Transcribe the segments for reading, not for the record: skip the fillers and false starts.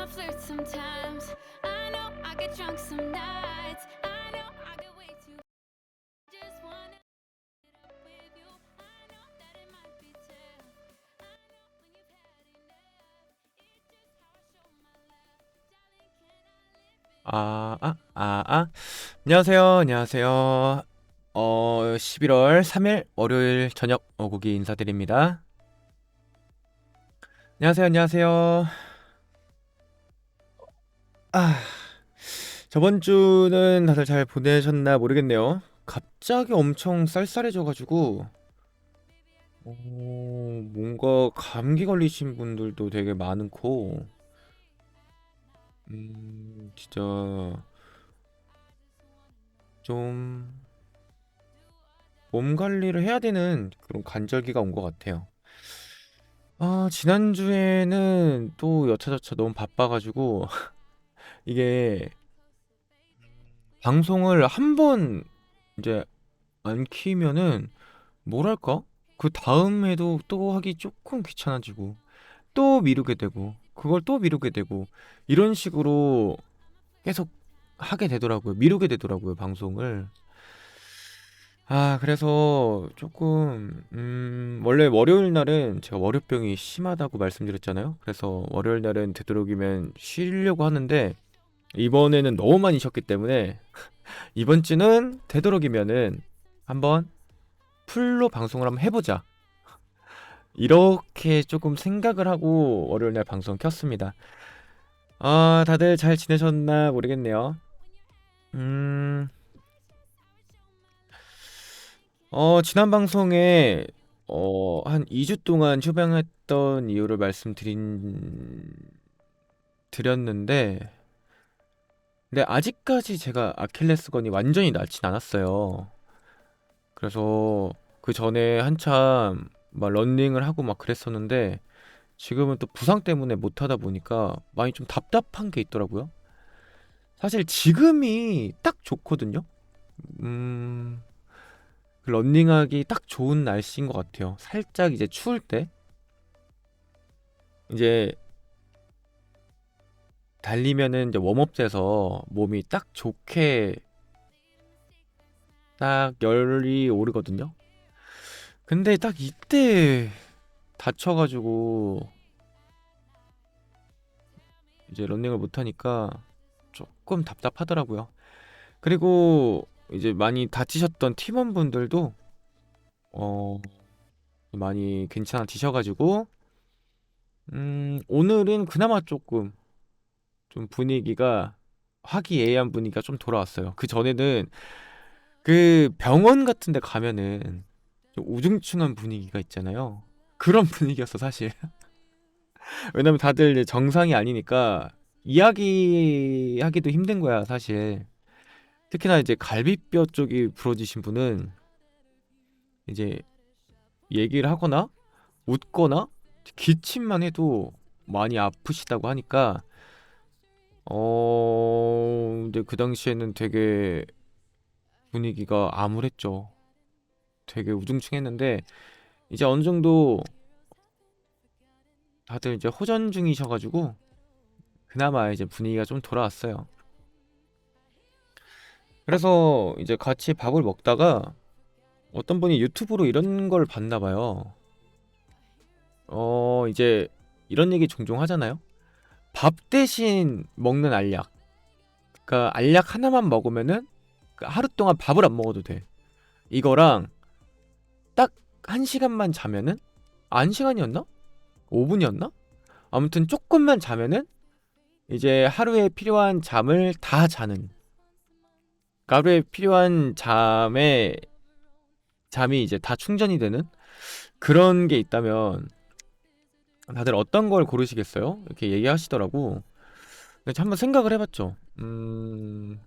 a flirt sometimes. I know I get drunk some nights. I know I get way too. Just wanna get up with you. I know that it might be tough. I know when you've had enough. It's just how I show my love. Darling, can I live in 안녕하세요. 안녕하세요. 11월 3일 월요일 저녁 오고기 인사드립니다. 안녕하세요. 안녕하세요. 아, 저번 주는 다들 잘 보내셨나 모르겠네요. 갑자기 엄청 쌀쌀해져가지고, 뭔가 감기 걸리신 분들도 되게 많고, 진짜 좀 몸 관리를 해야 되는 그런 관절기가 온 것 같아요. 지난주에는 또 여차저차 너무 바빠가지고 이게 방송을 한 번 이제 안 키면은 뭐랄까? 그 다음에도 또 하기 조금 귀찮아지고 또 미루게 되고 그걸 또 미루게 되고 이런 식으로 계속 하게 되더라고요. 미루게 되더라고요, 방송을. 그래서 조금 원래 월요일 날은 제가 월요병이 심하다고 말씀드렸잖아요. 그래서 월요일 날은 되도록이면 쉬려고 하는데 이번에는 너무 많이 쉬었기 때문에 이번 주는 되도록이면은 한번 풀로 방송을 한번 해보자. 이렇게 조금 생각을 하고 월요일 날 방송 켰습니다. 다들 잘 지내셨나 모르겠네요. 음, 지난 방송에 한 2주 동안 휴방했던 이유를 드렸는데, 근데 아직까지 제가 아킬레스건이 완전히 낫진 않았어요. 그래서 그 전에 한참 막 런닝을 하고 막 그랬었는데, 지금은 또 부상 때문에 못 하다 보니까 많이 좀 답답한 게 있더라고요. 사실 지금이 딱 좋거든요. 음, 런닝하기 딱 좋은 날씨인 것 같아요. 살짝 이제 추울 때 이제 달리면은 이제 웜업 돼서 몸이 딱 좋게 딱 열이 오르거든요. 근데 딱 이때 다쳐가지고 이제 런닝을 못 하니까 조금 답답하더라고요. 그리고 이제 많이 다치셨던 팀원분들도 어 많이 괜찮아지셔가지고 오늘은 그나마 조금 좀 분위기가 화기애애한 분위기가 좀 돌아왔어요. 그 전에는 그 병원 같은 데 가면은 좀 우중충한 분위기가 있잖아요. 그런 분위기였어, 사실. 왜냐면 다들 이제 정상이 아니니까 이야기하기도 힘든 거야, 사실. 특히나 이제 갈비뼈 쪽이 부러지신 분은 이제 얘기를 하거나 웃거나 기침만 해도 많이 아프시다고 하니까 근데 그 당시에는 되게 분위기가 암울했죠. 되게 우중충했는데 이제 어느 정도 다들 이제 호전 중이셔가지고 그나마 이제 분위기가 좀 돌아왔어요. 그래서 이제 같이 밥을 먹다가 어떤 분이 유튜브로 이런 걸 봤나 봐요. 이제 이런 얘기 종종 하잖아요. 밥 대신 먹는 알약. 그러니까 알약 하나만 먹으면은 그 하루 동안 밥을 안 먹어도 돼. 이거랑 딱 1시간만 자면은 1시간이었나? 5분이었나? 아무튼 조금만 자면은 이제 하루에 필요한 잠을 다 자는, 그러니까 하루에 필요한 잠이 이제 다 충전이 되는 그런 게 있다면 다들 어떤 걸 고르시겠어요? 이렇게 얘기하시더라고. 그래서 한번 생각을 해봤죠. 근데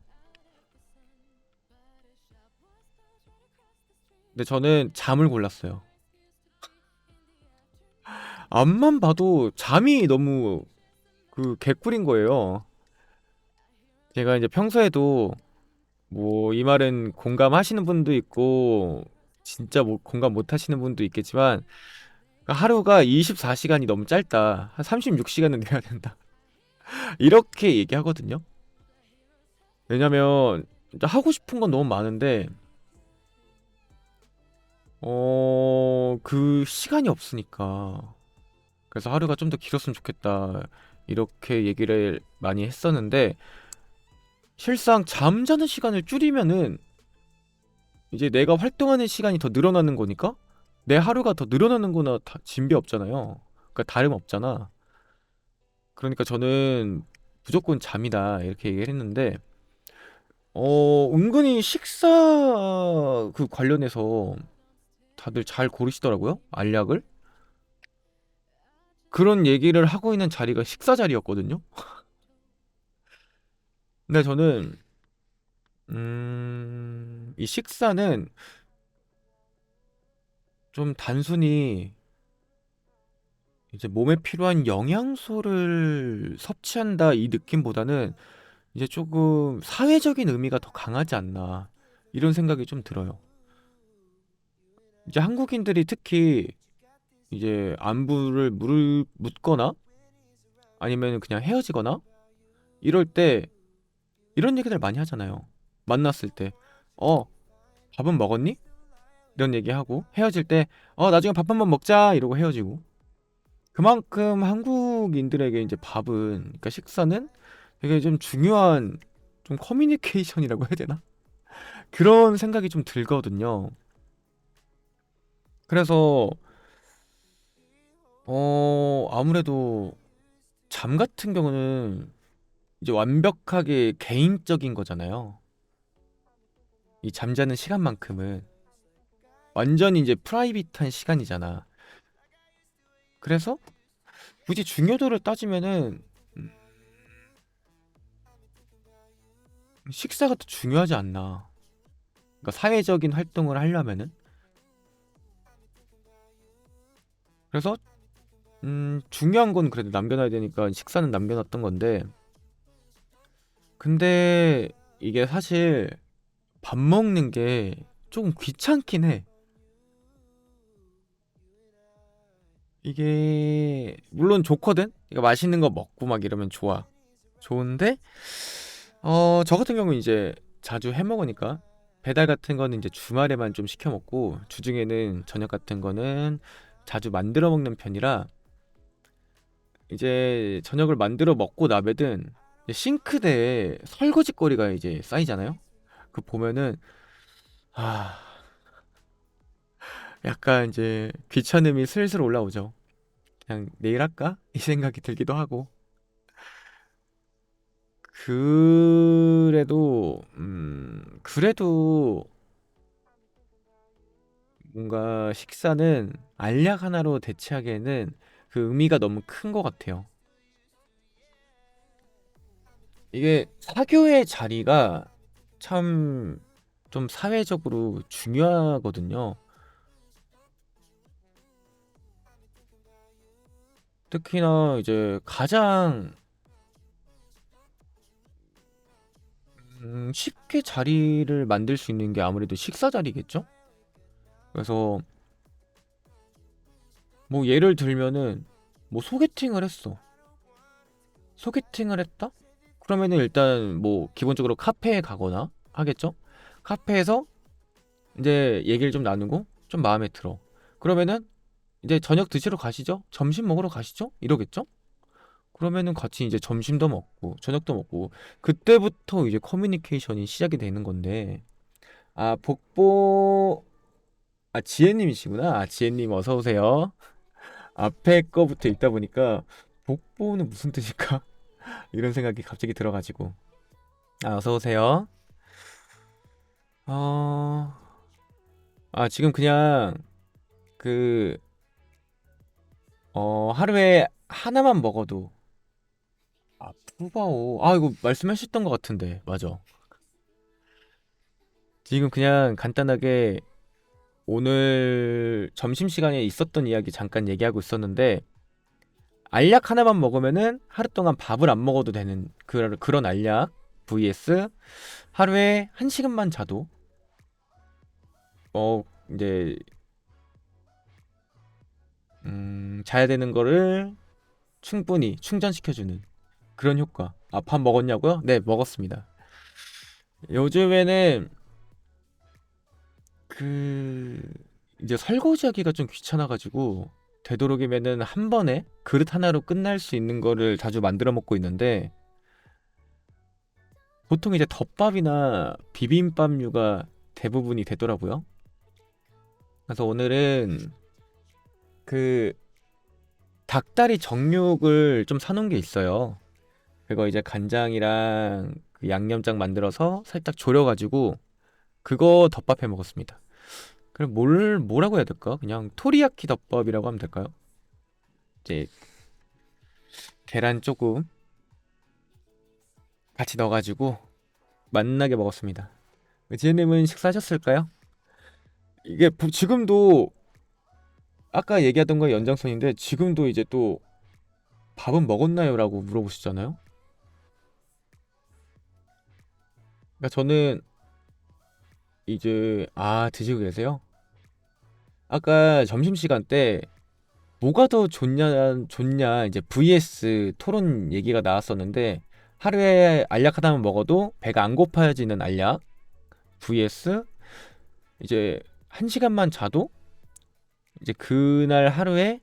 저는 잠을 골랐어요. 앞만 봐도 잠이 너무 그 개꿀인 거예요. 제가 이제 평소에도 뭐 이 말은 공감하시는 분도 있고 진짜 뭐 공감 못 하시는 분도 있겠지만 하루가 24시간이 너무 짧다. 한 36시간은 돼야 된다. 이렇게 얘기하거든요. 왜냐면 진짜 하고 싶은 건 너무 많은데 그 시간이 없으니까. 그래서 하루가 좀 더 길었으면 좋겠다. 이렇게 얘기를 많이 했었는데 실상 잠자는 시간을 줄이면은 이제 내가 활동하는 시간이 더 늘어나는 거니까 내 하루가 더 늘어나는 거나 진배 없잖아요. 그러니까 다름 없잖아. 그러니까 저는 무조건 잠이다 이렇게 얘기를 했는데 은근히 식사 그 관련해서 다들 잘 고르시더라고요. 알약을. 그런 얘기를 하고 있는 자리가 식사 자리였거든요. 근데 저는 이 식사는 좀 단순히 이제 몸에 필요한 영양소를 섭취한다 이 느낌보다는 이제 조금 사회적인 의미가 더 강하지 않나 이런 생각이 좀 들어요. 이제 한국인들이 특히 이제 안부를 묻거나 아니면 그냥 헤어지거나 이럴 때 이런 얘기들 많이 하잖아요. 만났을 때, 어, 밥은 먹었니? 이런 얘기하고 헤어질 때, 나중에 밥 한번 먹자 이러고 헤어지고. 그만큼 한국인들에게 이제 밥은, 그러니까 식사는 되게 좀 중요한 좀 커뮤니케이션이라고 해야 되나? 그런 생각이 좀 들거든요. 그래서 아무래도 잠 같은 경우는 이제 완벽하게 개인적인 거잖아요. 이 잠자는 시간만큼은 완전히 이제 프라이빗한 시간이잖아. 그래서 굳이 중요도를 따지면은 음, 식사가 더 중요하지 않나. 그러니까 사회적인 활동을 하려면은. 그래서 중요한 건 그래도 남겨놔야 되니까 식사는 남겨놨던 건데, 근데 이게 사실 밥 먹는 게 조금 귀찮긴 해. 이게 물론 좋거든. 이거 맛있는 거 먹고 막 이러면 좋아. 좋은데 저 같은 경우는 이제 자주 해 먹으니까 배달 같은 거는 이제 주말에만 좀 시켜 먹고 주중에는 저녁 같은 거는 자주 만들어 먹는 편이라 이제 저녁을 만들어 먹고 나면은 이제 싱크대에 설거지거리가 이제 쌓이잖아요. 그 보면은 아 약간 이제 귀찮음이 슬슬 올라오죠. 그냥 내일 할까? 이 생각이 들기도 하고. 그래도 뭔가 식사는 알약 하나로 대체하기에는 그 의미가 너무 큰 것 같아요. 이게 사교의 자리가 참 좀 사회적으로 중요하거든요. 특히나 이제 가장 쉽게 자리를 만들 수 있는 게 아무래도 식사 자리겠죠? 그래서 뭐 예를 들면은 뭐 소개팅을 했어. 소개팅을 했다? 그러면은 일단 뭐 기본적으로 카페에 가거나 하겠죠? 카페에서 이제 얘기를 좀 나누고 좀 마음에 들어. 그러면은 이제 저녁 드시러 가시죠? 점심 먹으러 가시죠? 이러겠죠? 그러면은 같이 이제 점심도 먹고 저녁도 먹고 그때부터 이제 커뮤니케이션이 시작이 되는 건데 복보 지혜님이시구나. 지혜님 어서 오세요. 앞에 거부터 읽다 보니까 복보는 무슨 뜻일까? 이런 생각이 갑자기 들어가지고 어서 오세요. 어... 지금 그냥 그 하루에 하나만 먹어도 푸바오 이거 말씀하셨던 것 같은데 맞아. 지금 그냥 간단하게 오늘 점심시간에 있었던 이야기 잠깐 얘기하고 있었는데 알약 하나만 먹으면은 하루 동안 밥을 안 먹어도 되는 그런 알약 vs 하루에 한 시간만 자도 이제 자야 되는 거를 충분히 충전시켜주는 그런 효과. 아, 밥 먹었냐고요? 네, 먹었습니다. 요즘에는 그 이제 설거지하기가 좀 귀찮아가지고 되도록이면은 한 번에 그릇 하나로 끝날 수 있는 거를 자주 만들어 먹고 있는데 보통 이제 덮밥이나 비빔밥류가 대부분이 되더라고요. 그래서 오늘은 그 닭다리 정육을 좀 사놓은 게 있어요. 그거 이제 간장이랑 그 양념장 만들어서 살짝 졸여가지고 그거 덮밥 해 먹었습니다. 그럼 뭐라고 해야 될까? 그냥 토리야키 덮밥이라고 하면 될까요? 이제 계란 조금 같이 넣어가지고 맛나게 먹었습니다. 지혜님은 식사하셨을까요? 이게 지금도 아까 얘기하던 거의 연장선인데 지금도 이제 또 밥은 먹었나요? 라고 물어보시잖아요. 그러니까 저는 이제 드시고 계세요? 아까 점심시간 때 뭐가 더 좋냐 이제 vs 토론 얘기가 나왔었는데 하루에 알약 하나만 먹어도 배가 안 고파지는 알약 vs 이제 한 시간만 자도 이제 그날 하루에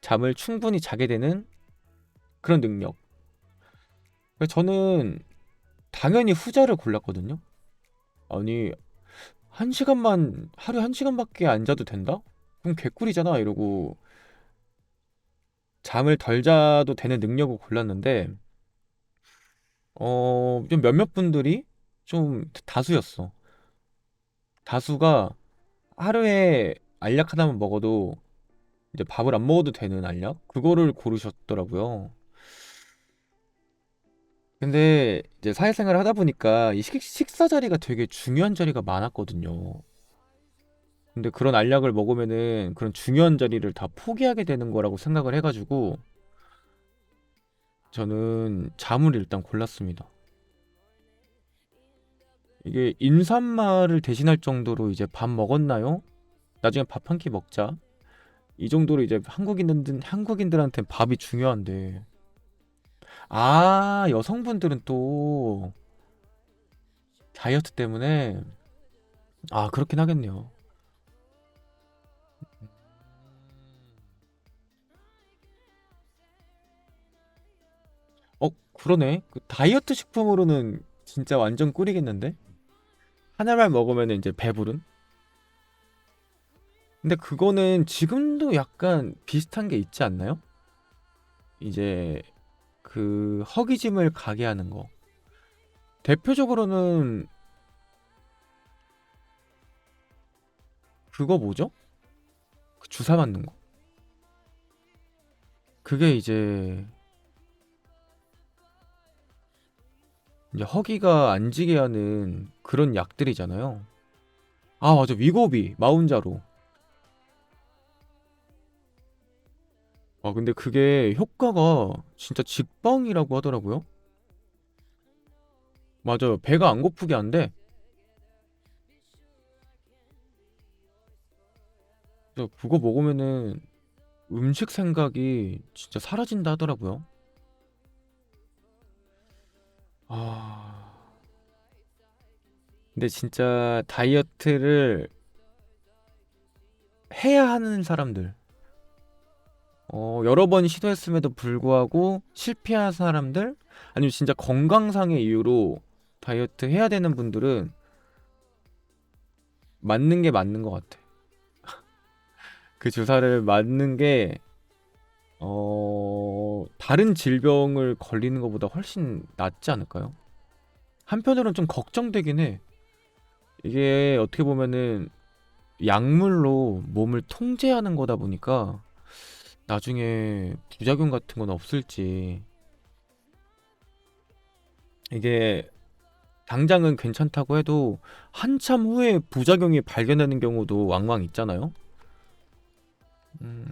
잠을 충분히 자게 되는 그런 능력. 그래서 저는 당연히 후자를 골랐거든요. 아니, 한 시간만 하루에 한 시간밖에 안 자도 된다? 그럼 개꿀이잖아 이러고 잠을 덜 자도 되는 능력을 골랐는데 좀 몇몇 분들이 좀 다수였어. 다수가 하루에 알약 하나만 먹어도 이제 밥을 안 먹어도 되는 알약? 그거를 고르셨더라고요. 근데 이제 사회생활을 하다 보니까 이 식사 자리가 되게 중요한 자리가 많았거든요. 근데 그런 알약을 먹으면은 그런 중요한 자리를 다 포기하게 되는 거라고 생각을 해가지고 저는 잠을 일단 골랐습니다. 이게 인사말을 대신할 정도로 이제 밥 먹었나요? 나중에 밥 한 끼 먹자. 이 정도로 이제 한국인들한테 밥이 중요한데. 여성분들은 또 다이어트 때문에 그렇긴 하겠네요. 그러네. 그 다이어트 식품으로는 진짜 완전 꿀이겠는데? 하나만 먹으면 이제 배부른? 근데 그거는 지금도 약간 비슷한 게 있지 않나요? 이제 그 허기짐을 가게 하는 거. 대표적으로는 그거 뭐죠? 그 주사 맞는 거. 그게 이제 허기가 안 지게 하는 그런 약들이잖아요. 맞아. 위고비, 마운자로. 근데 그게 효과가 진짜 직방이라고 하더라고요. 맞아요. 배가 안 고프게 한대. 그래서 그거 먹으면은 음식 생각이 진짜 사라진다 하더라고요. 아, 근데 진짜 다이어트를 해야 하는 사람들, 여러 번 시도했음에도 불구하고 실패한 사람들, 아니면 진짜 건강상의 이유로 다이어트 해야 되는 분들은 맞는 게 맞는 것 같아. 그 주사를 맞는 게, 다른 질병을 걸리는 것보다 훨씬 낫지 않을까요? 한편으로는 좀 걱정되긴 해. 이게 어떻게 보면은 약물로 몸을 통제하는 거다 보니까 나중에 부작용 같은 건 없을지. 이게 당장은 괜찮다고 해도 한참 후에 부작용이 발견되는 경우도 왕왕 있잖아요. 음,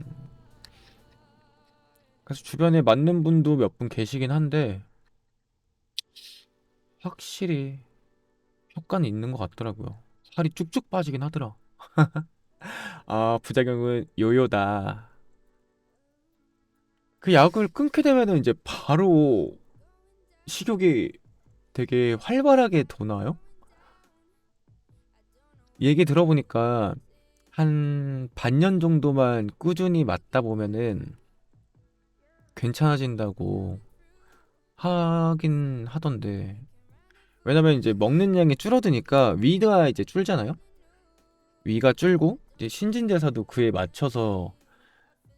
그래서 주변에 맞는 분도 몇 분 계시긴 한데 확실히 효과는 있는 것 같더라고요. 살이 쭉쭉 빠지긴 하더라. 부작용은 요요다. 그 약을 끊게 되면은 이제 바로 식욕이 되게 활발하게 도나요? 얘기 들어보니까 한 반년 정도만 꾸준히 맞다 보면은 괜찮아진다고 하긴 하던데. 왜냐면 이제 먹는 양이 줄어드니까 위가 이제 줄잖아요? 위가 줄고 이제 신진대사도 그에 맞춰서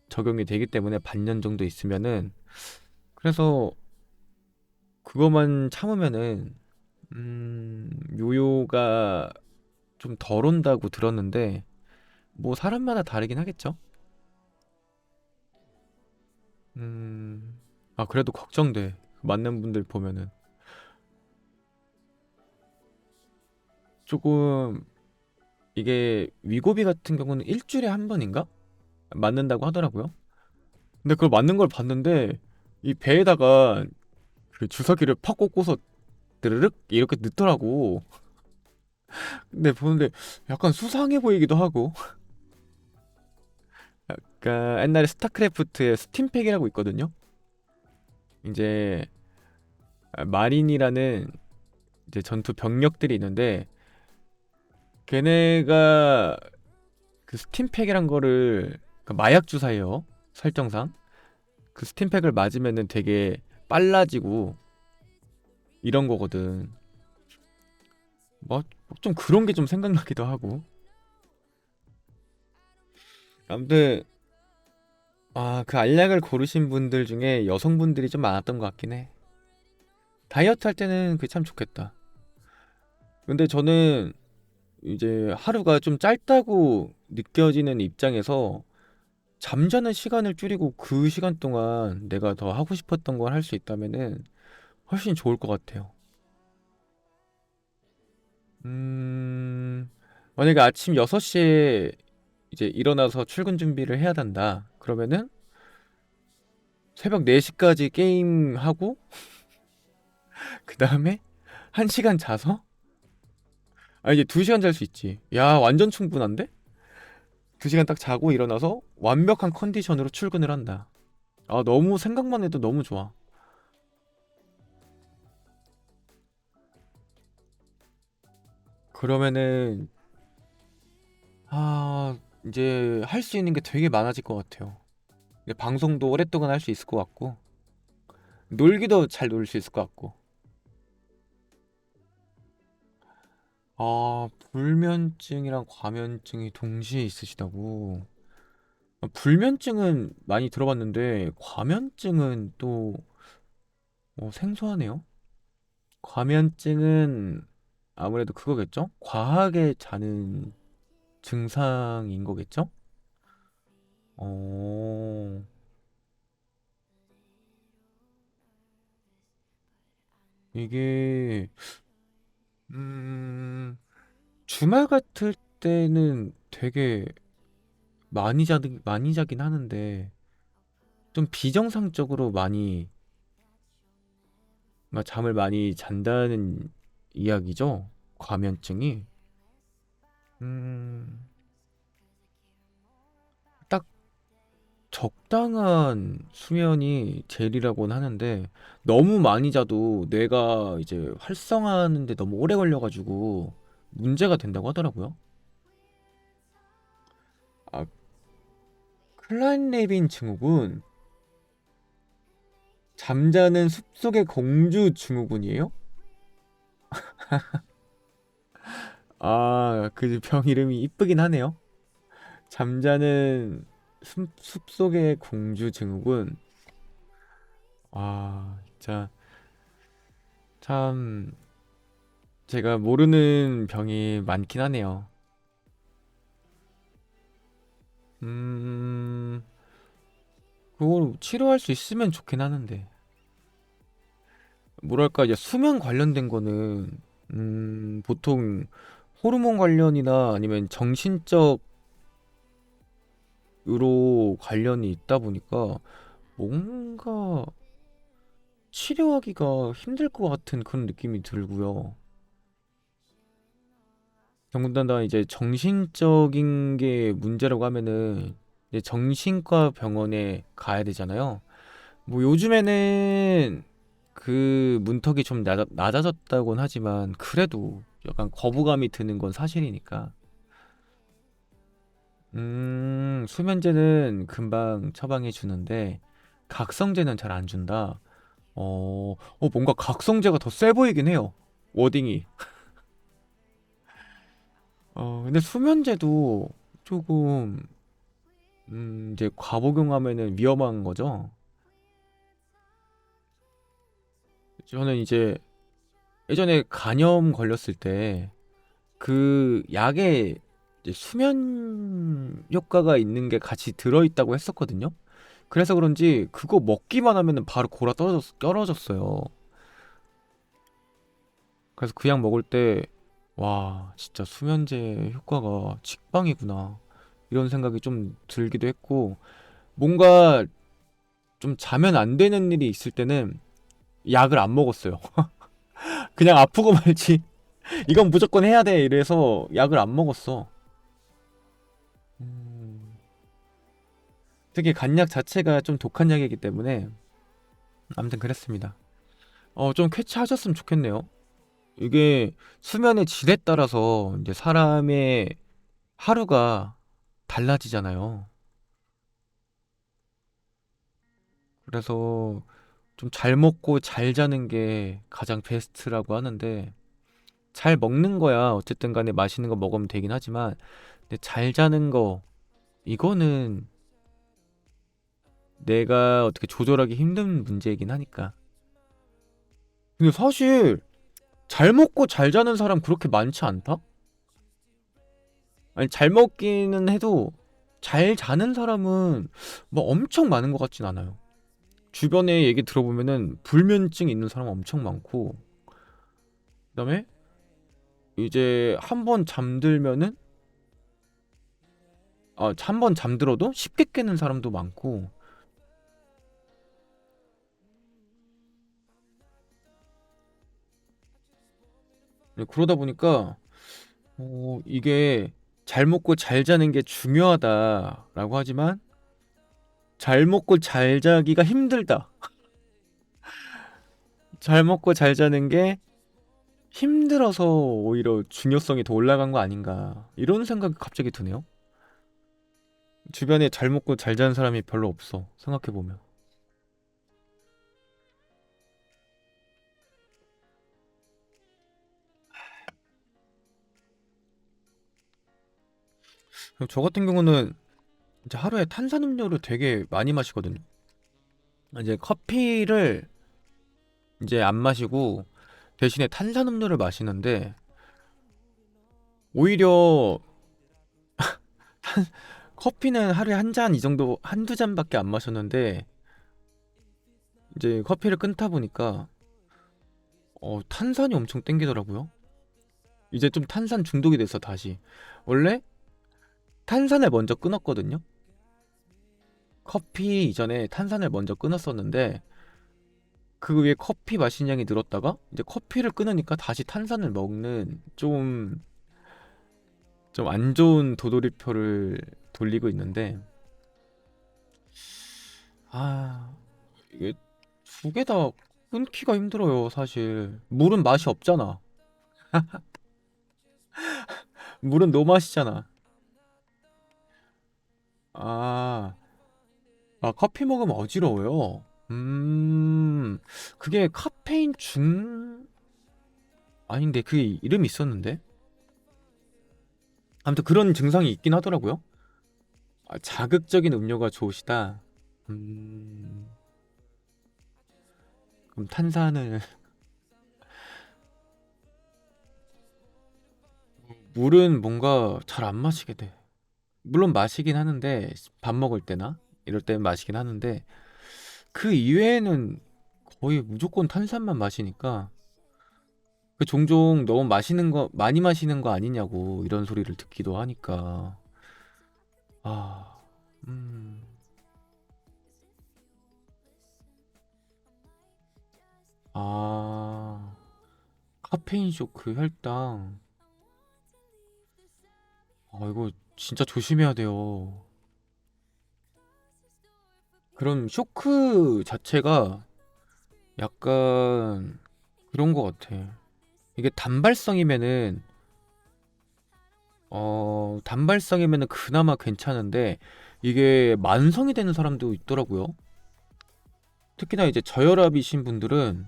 적용이 되기 때문에 반년 정도 있으면은, 그래서 그거만 참으면은 요요가 좀 덜 온다고 들었는데, 뭐 사람마다 다르긴 하겠죠? 아 그래도 걱정돼. 맞는 분들 보면은 조금, 이게 위고비 같은 경우는 일주일에 한 번인가? 맞는다고 하더라고요. 근데 그걸 맞는 걸 봤는데 이 배에다가 그 주사기를 팍 꽂고서 드르륵 이렇게 넣더라고. 근데 보는데 약간 수상해 보이기도 하고. 그러니까 옛날에 스타크래프트에 스팀팩이라고 있거든요. 이제 마린이라는 이제 전투 병력들이 있는데, 걔네가 그 스팀팩이란 거를, 그 마약 주사예요. 설정상 그 스팀팩을 맞으면은 되게 빨라지고 이런 거거든. 뭐 좀 그런 게 좀 생각나기도 하고. 아무튼 그 알약을 고르신 분들 중에 여성분들이 좀 많았던 것 같긴 해. 다이어트 할 때는 그게 참 좋겠다. 근데 저는 이제 하루가 좀 짧다고 느껴지는 입장에서 잠자는 시간을 줄이고 그 시간 동안 내가 더 하고 싶었던 걸 할 수 있다면은 훨씬 좋을 것 같아요. 만약에 아침 6시에 이제 일어나서 출근 준비를 해야 된다. 그러면은 새벽 4시까지 게임하고 그 다음에 1시간 자서, 이제 2시간 잘 수 있지. 야, 완전 충분한데? 2시간 딱 자고 일어나서 완벽한 컨디션으로 출근을 한다. 너무 생각만 해도 너무 좋아. 그러면은 이제 할 수 있는 게 되게 많아질 것 같아요. 근데 방송도 오랫동안 할 수 있을 것 같고, 놀기도 잘 놀 수 있을 것 같고. 불면증이랑 과면증이 동시에 있으시다고. 불면증은 많이 들어봤는데 과면증은 또 생소하네요. 과면증은 아무래도 그거겠죠? 과하게 자는 증상인 거겠죠? 어, 이게 음, 주말 같을 때는 되게 많이 자긴 하는데, 좀 비정상적으로 많이, 잠을 많이 잔다는 이야기죠? 과면증이. 음, 딱 적당한 수면이 제일이라고는 하는데, 너무 많이 자도 뇌가 이제 활성화하는데 너무 오래 걸려가지고 문제가 된다고 하더라고요. 아, 클라인레빈 증후군, 잠자는 숲속의 공주 증후군이에요? 그 병 이름이 이쁘긴 하네요. 잠자는 숲속의 공주 증후군. 진짜 참 제가 모르는 병이 많긴 하네요. 음, 그걸 치료할 수 있으면 좋긴 하는데. 뭐랄까, 이제 수면 관련된 거는, 보통 호르몬 관련이나 아니면 정신적으로 관련이 있다 보니까 뭔가 치료하기가 힘들 것 같은 그런 느낌이 들고요. 더군다나 이제 정신적인 게 문제라고 하면은 이제 정신과 병원에 가야 되잖아요. 뭐 요즘에는 그 문턱이 좀 낮아졌다곤 하지만 그래도 약간 거부감이 드는 건 사실이니까. 수면제는 금방 처방해 주는데 각성제는 잘 안 준다. 뭔가 각성제가 더 세 보이긴 해요. 워딩이. 근데 수면제도 조금 이제 과복용하면은 위험한 거죠. 저는 이제 예전에 간염 걸렸을 때 그 약에 이제 수면 효과가 있는 게 같이 들어있다고 했었거든요. 그래서 그런지 그거 먹기만 하면은 바로 골아 떨어졌어요. 그래서 그 약 먹을 때, 와, 진짜 수면제 효과가 직방이구나. 이런 생각이 좀 들기도 했고, 뭔가 좀 자면 안 되는 일이 있을 때는 약을 안 먹었어요. 그냥 아프고 말지. 이건 무조건 해야 돼. 이래서 약을 안 먹었어. 음, 특히 간약 자체가 좀 독한 약이기 때문에 아무튼 그랬습니다. 좀 쾌차하셨으면 좋겠네요. 이게 수면의 질에 따라서 이제 사람의 하루가 달라지잖아요. 그래서 좀 잘 먹고 잘 자는 게 가장 베스트라고 하는데 잘 먹는 거야 어쨌든 간에 맛있는 거 먹으면 되긴 하지만 근데 잘 자는 거 이거는 내가 어떻게 조절하기 힘든 문제이긴 하니까. 근데 사실 잘 먹고 잘 자는 사람 그렇게 많지 않다? 아니 잘 먹기는 해도 잘 자는 사람은 뭐 엄청 많은 것 같진 않아요. 주변에 얘기 들어보면은 불면증 있는 사람 엄청 많고 그다음에 이제 한 번 잠들면은 한 번 잠들어도 쉽게 깨는 사람도 많고 네, 그러다 보니까 이게 잘 먹고 잘 자는 게 중요하다라고 하지만 잘 먹고 잘 자기가 힘들다. 잘 먹고 잘 자는 게 힘들어서 오히려 중요성이 더 올라간 거 아닌가 이런 생각이 갑자기 드네요. 주변에 잘 먹고 잘 자는 사람이 별로 없어 생각해보면. 저 같은 경우는 이제 하루에 탄산음료를 되게 많이 마시거든요. 이제 커피를 이제 안 마시고 대신에 탄산음료를 마시는데 오히려 커피는 하루에 한 잔 이 정도 한두 잔밖에 안 마셨는데 이제 커피를 끊다 보니까 탄산이 엄청 땡기더라고요. 이제 좀 탄산 중독이 돼서 다시 원래 탄산을 먼저 끊었거든요. 커피 이전에 탄산을 먼저 끊었었는데 그 위에 커피 마신 양이 늘었다가 이제 커피를 끊으니까 다시 탄산을 먹는 좀 안 좋은 도돌이표를 돌리고 있는데 아 이게 두 개 다 끊기가 힘들어요 사실. 물은 맛이 없잖아. 물은 노맛이잖아. 아, 커피 먹으면 어지러워요. 그게 카페인 아닌데 그게 이름이 있었는데 아무튼 그런 증상이 있긴 하더라고요. 자극적인 음료가 좋으시다. 음, 그럼 탄산을 물은 뭔가 잘 안 마시게 돼. 물론 마시긴 하는데 밥 먹을 때나 이럴 때는 마시긴 하는데 그 이외에는 거의 무조건 탄산만 마시니까 그 종종 너무 마시는 거 많이 마시는 거 아니냐고 이런 소리를 듣기도 하니까 아, 음, 아, 카페인 쇼크 혈당 이거 진짜 조심해야 돼요. 그런 쇼크 자체가 약간 그런 것 같아. 이게 단발성이면은 그나마 괜찮은데 이게 만성이 되는 사람도 있더라고요. 특히나 이제 저혈압이신 분들은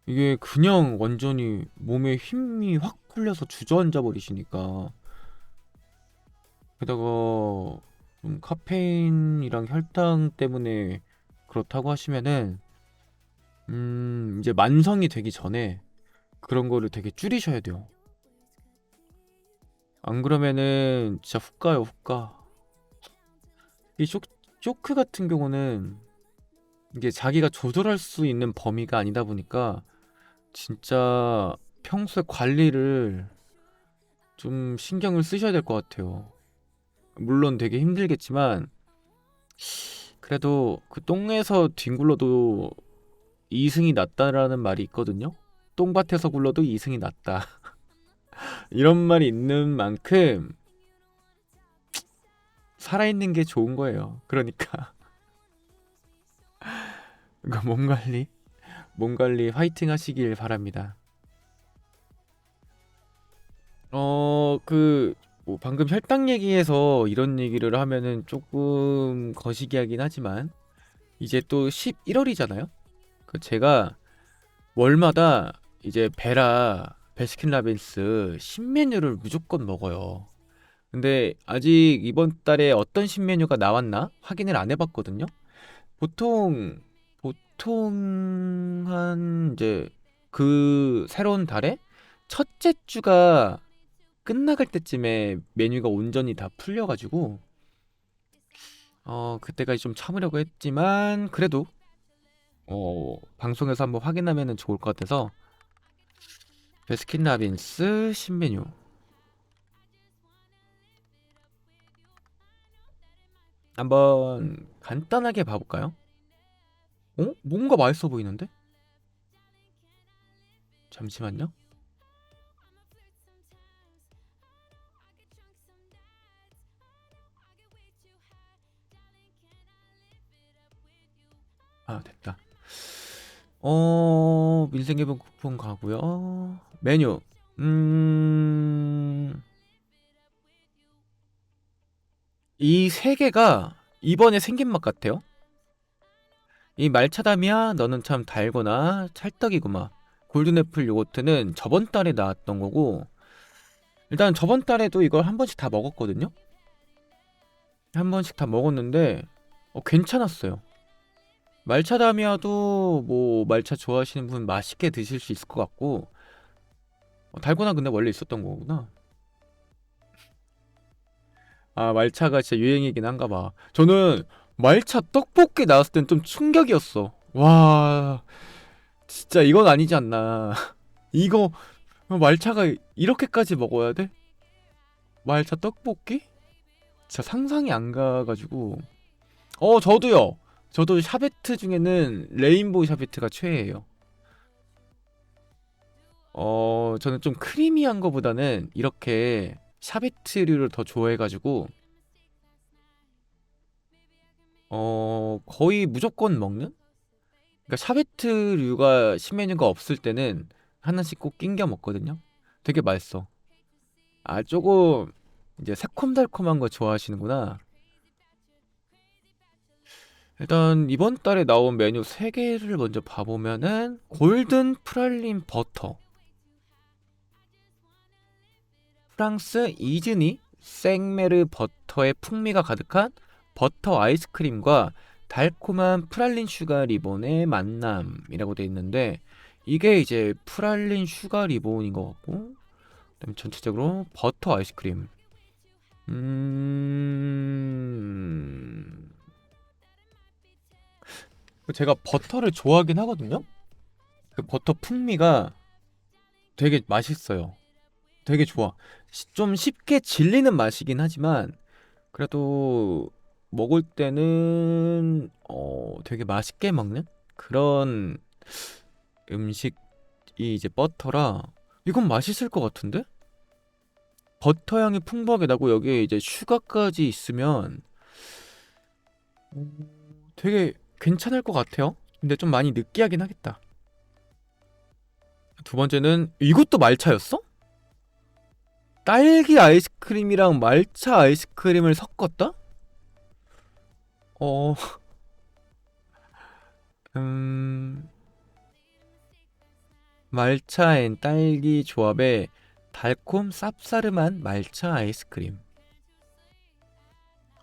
이게 그냥 완전히 몸에 힘이 확 풀려서 주저앉아 버리시니까. 게다가 좀 카페인이랑 혈당 때문에 그렇다고 하시면은 이제 만성이 되기 전에 그런 거를 되게 줄이셔야 돼요. 안 그러면은 진짜 훅 가요, 훅 가. 이 쇼크 같은 경우는 이게 자기가 조절할 수 있는 범위가 아니다 보니까 진짜 평소에 관리를 좀 신경을 쓰셔야 될 것 같아요. 물론 되게 힘들겠지만 그래도 그 똥에서 뒹굴러도 이승이 낫다라는 말이 있거든요. 똥밭에서 굴러도 이승이 낫다. 이런 말이 있는 만큼 살아있는 게 좋은 거예요. 그러니까 몸 관리 화이팅 하시길 바랍니다. 뭐 방금 혈당 얘기해서 이런 얘기를 하면은 조금 거시기하긴 하지만 이제 또 11월이잖아요. 그 제가 월마다 이제 베스킨라빈스 신메뉴를 무조건 먹어요. 근데 아직 이번 달에 어떤 신메뉴가 나왔나 확인을 안 해봤거든요. 보통 한 이제 그 새로운 달에 첫째 주가 끝나갈 때쯤에 메뉴가 온전히 다 풀려가지고 그때까지 좀 참으려고 했지만 그래도 방송에서 한번 확인하면은 좋을 것 같아서 베스킨라빈스 신메뉴 한번 간단하게 봐볼까요? 뭔가 맛있어 보이는데? 잠시만요. 아, 됐다. 민생개발 쿠폰 가고요. 메뉴. 음, 이 세 개가 이번에 생긴 맛 같아요. 이 말차담이야, 너는 참 달거나 찰떡이구마. 골든애플 요거트는 저번 달에 나왔던 거고, 일단 저번 달에도 이걸 한 번씩 다 먹었거든요. 한 번씩 다 먹었는데, 괜찮았어요. 말차담이야도 뭐 말차 좋아하시는 분 맛있게 드실 수 있을 것 같고, 달고나 근데 원래 있었던 거구나. 아, 말차가 진짜 유행이긴 한가 봐. 저는 말차 떡볶이 나왔을 땐 좀 충격이었어. 와, 진짜 이건 아니지 않나. 이거 말차가 이렇게까지 먹어야 돼? 말차 떡볶이? 진짜 상상이 안 가가지고. 저도요. 저도 샤베트 중에는 레인보우 샤베트가 최애예요. 저는 좀 크리미한 거보다는 이렇게 샤베트류를 더 좋아해가지고 거의 무조건 먹는? 그러니까 샤베트류가 신메뉴가 없을 때는 하나씩 꼭 낑겨 먹거든요. 되게 맛있어. 아, 조금 이제 새콤달콤한 거 좋아하시는구나. 일단 이번 달에 나온 메뉴 3개를 먼저 봐보면은 골든 프랄린 버터, 프랑스 이즈니 생메르 버터의 풍미가 가득한 버터 아이스크림과 달콤한 프랄린 슈가 리본의 만남이라고 돼 있는데 이게 이제 프랄린 슈가 리본인 것 같고 그다음에 전체적으로 버터 아이스크림. 음... 제가 버터를 좋아하긴 하거든요. 그 버터 풍미가 되게 맛있어요. 되게 좋아. 좀 쉽게 질리는 맛이긴 하지만 그래도 먹을 때는 되게 맛있게 먹는 그런 음식이 이제 버터라 이건 맛있을 것 같은데? 버터 향이 풍부하게 나고 여기에 이제 슈가까지 있으면 되게 괜찮을 것 같아요. 근데 좀 많이 느끼하긴 하겠다. 두 번째는 이것도 말차였어? 딸기 아이스크림이랑 말차 아이스크림을 섞었다? 어, 음, 말차 앤 딸기 조합의 달콤 쌉싸름한 말차 아이스크림.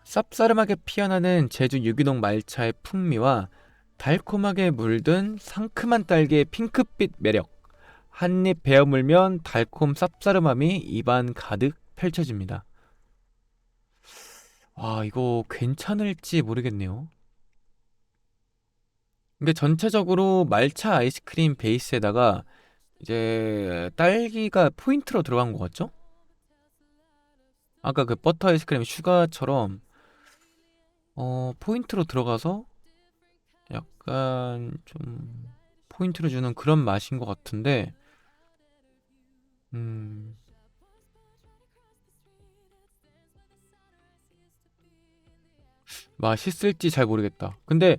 쌉싸름하게 피어나는 제주 유기농 말차의 풍미와 달콤하게 물든 상큼한 딸기의 핑크빛 매력. 한입 베어 물면 달콤 쌉싸름함이 입안 가득 펼쳐집니다. 와, 이거 괜찮을지 모르겠네요. 근데 전체적으로 말차 아이스크림 베이스에다가 이제 딸기가 포인트로 들어간 것 같죠? 아까 그 버터 아이스크림 슈가처럼 포인트로 들어가서 약간 좀 포인트를 주는 그런 맛인 것 같은데 음, 맛있을지 잘 모르겠다. 근데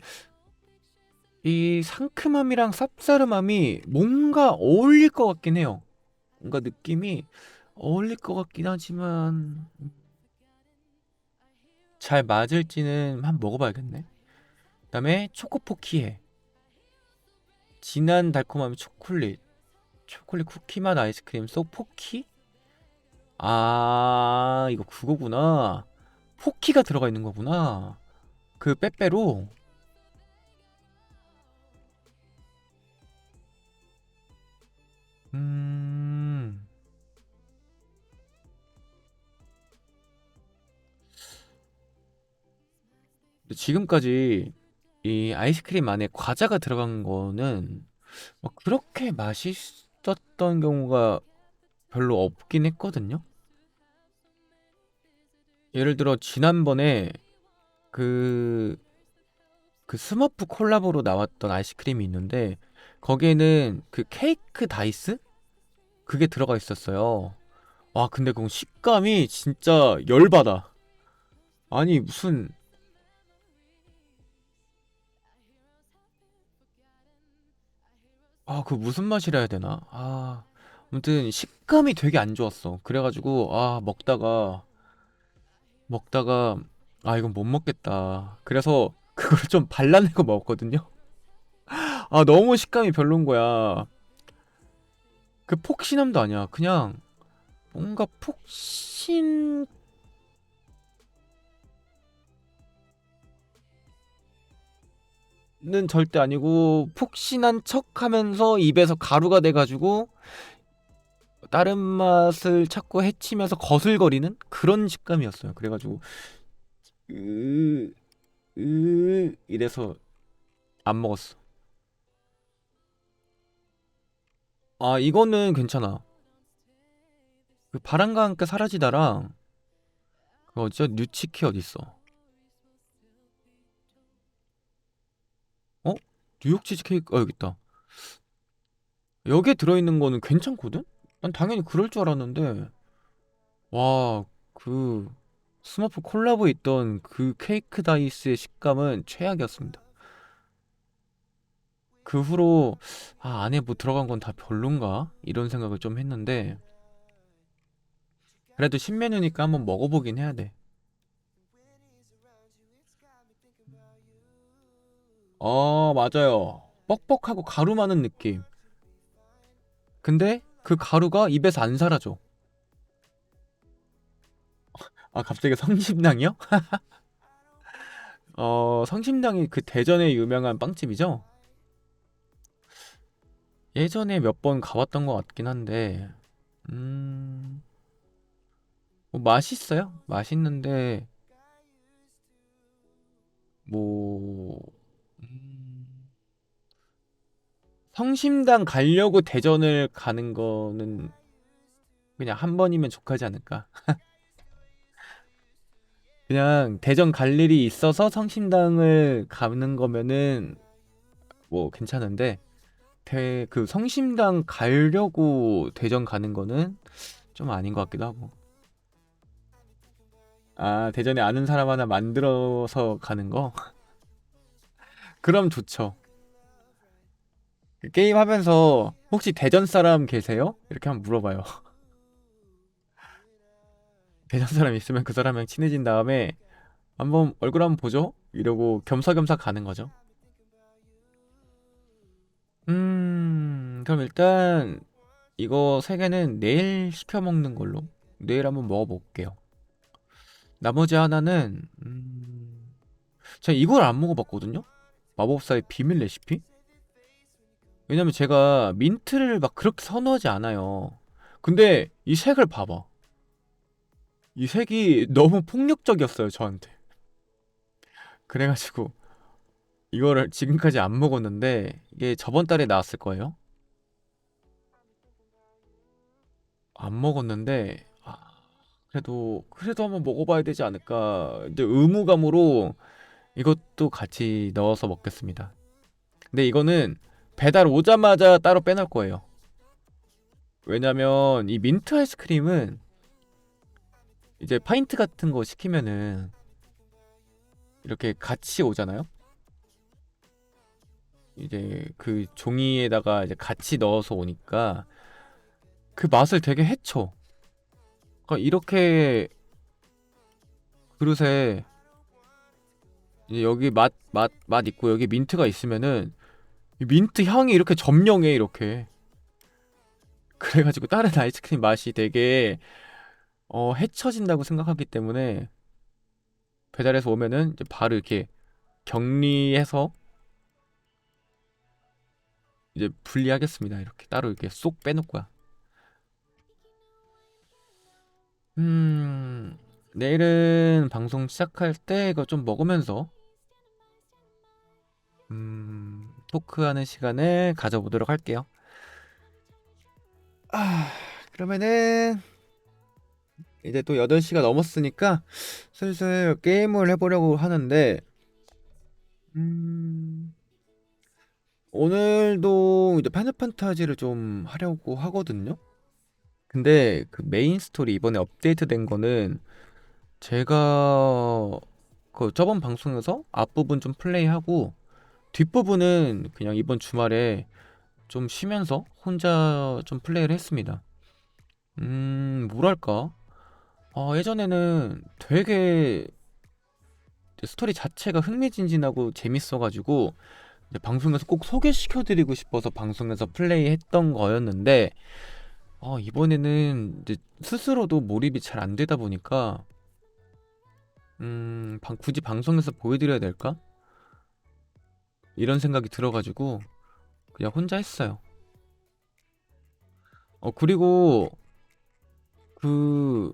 이 상큼함이랑 쌉싸름함이 뭔가 어울릴 것 같긴 해요. 뭔가 느낌이 어울릴 것 같긴 하지만 잘 맞을지는 한번 먹어봐야겠네. 그다음에 초코포키에 진한 달콤함의 초콜릿 쿠키 맛 아이스크림 속 포키? 아, 이거 그거구나. 포키가 들어가 있는 거구나. 그 빼빼로. 음. 근데 지금까지 이 아이스크림 안에 과자가 들어간 거는 막 그렇게 맛있었던 경우가 별로 없긴 했거든요. 예를 들어 지난번에 그, 그 스머프 콜라보로 나왔던 아이스크림이 있는데 거기에는 그 케이크 다이스? 그게 들어가 있었어요. 와, 근데 그 식감이 진짜 열받아. 아니, 무슨, 그 무슨 맛이라 해야 되나? 아무튼 식감이 되게 안 좋았어. 그래가지고, 먹다가, 이건 못 먹겠다. 그래서 그걸 좀 발라내고 먹었거든요. 너무 식감이 별론 거야. 그 폭신함도 아니야. 그냥 뭔가 폭신은 절대 아니고, 폭신한 척 하면서 입에서 가루가 돼가지고, 다른 맛을 찾고 헤치면서 거슬거리는 그런 식감이었어요. 그래가지고 으, 이래서 안 먹었어. 이거는 괜찮아. 그 바람과 함께 사라지다랑 그 어디죠? 뉴치키 어딨어? 어? 뉴욕 치즈케이크 여기 있다. 여기에 들어있는 거는 괜찮거든? 난 당연히 그럴 줄 알았는데 와, 그 스머프 콜라보에 있던 그 케이크 다이스의 식감은 최악이었습니다. 그 후로 안에 뭐 들어간 건 다 별론가? 이런 생각을 좀 했는데 그래도 신메뉴니까 한번 먹어보긴 해야 돼. 맞아요. 뻑뻑하고 가루 많은 느낌. 근데 그 가루가 입에서 안 사라져. 갑자기 성심당이요? 성심당이 그 대전에 유명한 빵집이죠? 예전에 몇 번 가봤던 것 같긴 한데, 음, 뭐 맛있어요? 맛있는데, 뭐, 음, 성심당 가려고 대전을 가는 거는 그냥 한 번이면 족하지 않을까? 그냥 대전 갈 일이 있어서 성심당을 가는 거면은 뭐 괜찮은데 그 성심당 가려고 대전 가는 거는 좀 아닌 것 같기도 하고. 대전에 아는 사람 하나 만들어서 가는 거? 그럼 좋죠. 게임 하면서 혹시 대전 사람 계세요? 이렇게 한번 물어봐요. 대전 사람 있으면 그 사람이랑 친해진 다음에 한번 얼굴 한번 보죠? 이러고 겸사겸사 가는 거죠. 그럼 일단 이거 세 개는 내일 시켜 먹는 걸로. 내일 한번 먹어볼게요. 나머지 하나는 제가 이걸 안 먹어봤거든요? 마법사의 비밀 레시피? 왜냐면 제가 민트를 막 그렇게 선호하지 않아요. 근데 이 색을 봐봐. 이 색이 너무 폭력적이었어요, 저한테. 그래가지고 이거를 지금까지 안 먹었는데 이게 저번 달에 나왔을 거예요. 안 먹었는데 그래도 한번 먹어봐야 되지 않을까. 이제 의무감으로 이것도 같이 넣어서 먹겠습니다. 근데 이거는 배달 오자마자 따로 빼놓을 거예요. 왜냐면 이 민트 아이스크림은 이제 파인트 같은 거 시키면은 이렇게 같이 오잖아요. 이제 그 종이에다가 이제 같이 넣어서 오니까 그 맛을 되게 해쳐. 그러니까 이렇게 그릇에 이제 여기 맛 있고 여기 민트가 있으면은 이 민트 향이 이렇게 점령해 이렇게. 그래가지고 다른 아이스크림 맛이 되게 해쳐진다고 생각하기 때문에 배달해서 오면은 이제 바로 이렇게 격리해서 이제 분리하겠습니다. 이렇게 따로 이렇게 쏙 빼놓고요. 음, 내일은 방송 시작할 때 이거 좀 먹으면서 토크하는 시간을 가져보도록 할게요. 아, 그러면은 이제 또 8시가 넘었으니까 슬슬 게임을 해보려고 하는데 음, 오늘도 이제 파이널 판타지를 좀 하려고 하거든요. 근데 그 메인 스토리 이번에 업데이트된 거는 제가 그 저번 방송에서 앞부분 좀 플레이하고 뒷부분은 그냥 이번 주말에 좀 쉬면서 혼자 좀 플레이를 했습니다. 뭐랄까? 예전에는 되게 스토리 자체가 흥미진진하고 재밌어가지고 이제 방송에서 꼭 소개시켜드리고 싶어서 방송에서 플레이했던 거였는데 이번에는 이제 스스로도 몰입이 잘 안 되다 보니까 굳이 방송에서 보여드려야 될까? 이런 생각이 들어가지고 그냥 혼자 했어요. 그리고 그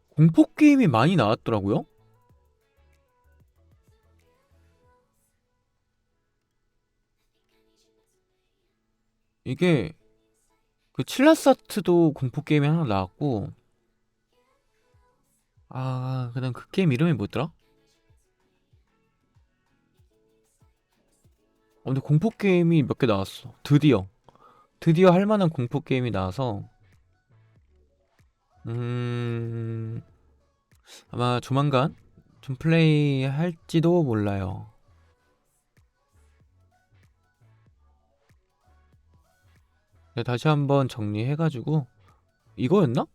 공포 게임이 많이 나왔더라고요. 이게 그 칠라사트도 공포 게임이 하나 나왔고 그냥 그 게임 이름이 뭐더라? 근데 공포 게임이 몇 개 나왔어. 드디어 할 만한 공포 게임이 나와서 음 아마 조만간 좀 플레이 할지도 몰라요. 네, 다시 한번 정리해가지고 이거였나?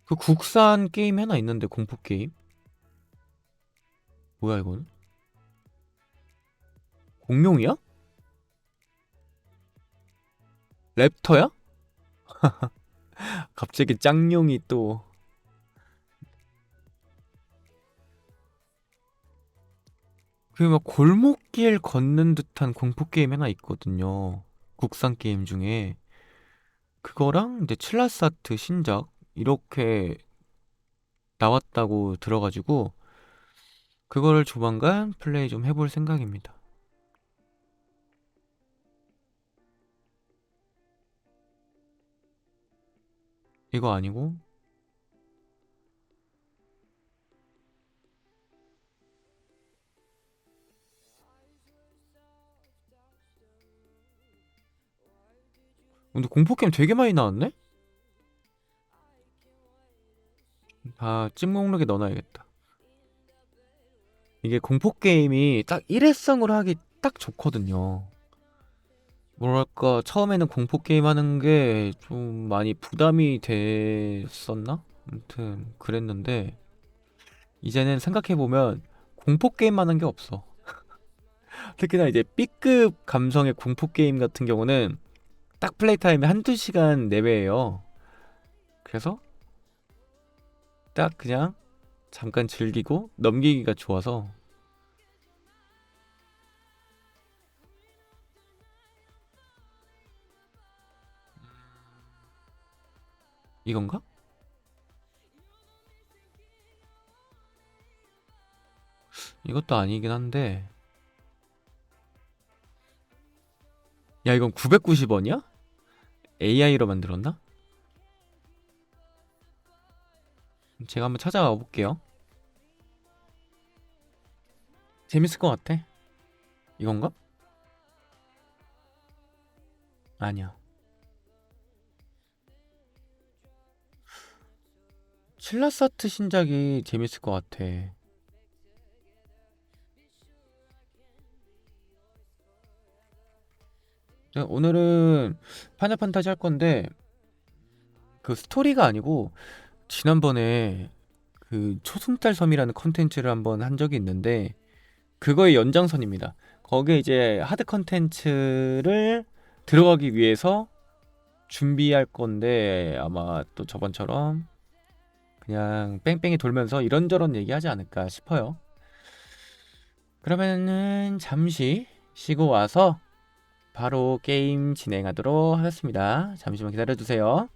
그 국산 게임 하나 있는데 공포 게임? 뭐야 이건? 공룡이야? 랩터야? 갑자기 짱룡이 또 그 막 골목길 걷는 듯한 공포 게임 하나 있거든요. 국산 게임 중에 그거랑 이제 칠라사트 신작 이렇게 나왔다고 들어가지고 그거를 조만간 플레이 좀 해볼 생각입니다. 이거 아니고 근데 공포 게임 되게 많이 나왔네? 다 찜목록에 넣어놔야겠다. 이게 공포 게임이 딱 일회성으로 하기 딱 좋거든요. 뭐랄까, 처음에는 공포 게임 하는 게 좀 많이 부담이 됐었나? 아무튼 그랬는데 이제는 생각해보면 공포 게임 하는 게 없어. 특히나 이제 B급 감성의 공포 게임 같은 경우는 딱 플레이 타임이 한두 시간 내외예요. 그래서 딱 그냥 잠깐 즐기고 넘기기가 좋아서. 이건가? 이것도 아니긴 한데. 야, 이건 990원이야? AI로 만들었나? 제가 한번 찾아가 볼게요. 재밌을 것 같아. 이건가? 아니야. 칠라사트 신작이 재밌을 것 같아. 오늘은 파이널 판타지 할 건데 그 스토리가 아니고 지난번에 그 초승달 섬이라는 컨텐츠를 한번 한 적이 있는데 그거의 연장선입니다. 거기에 이제 하드 컨텐츠를 들어가기 위해서 준비할 건데 아마 또 저번처럼 그냥 뺑뺑이 돌면서 이런저런 얘기하지 않을까 싶어요. 그러면은 잠시 쉬고 와서 바로 게임 진행하도록 하겠습니다. 잠시만 기다려주세요.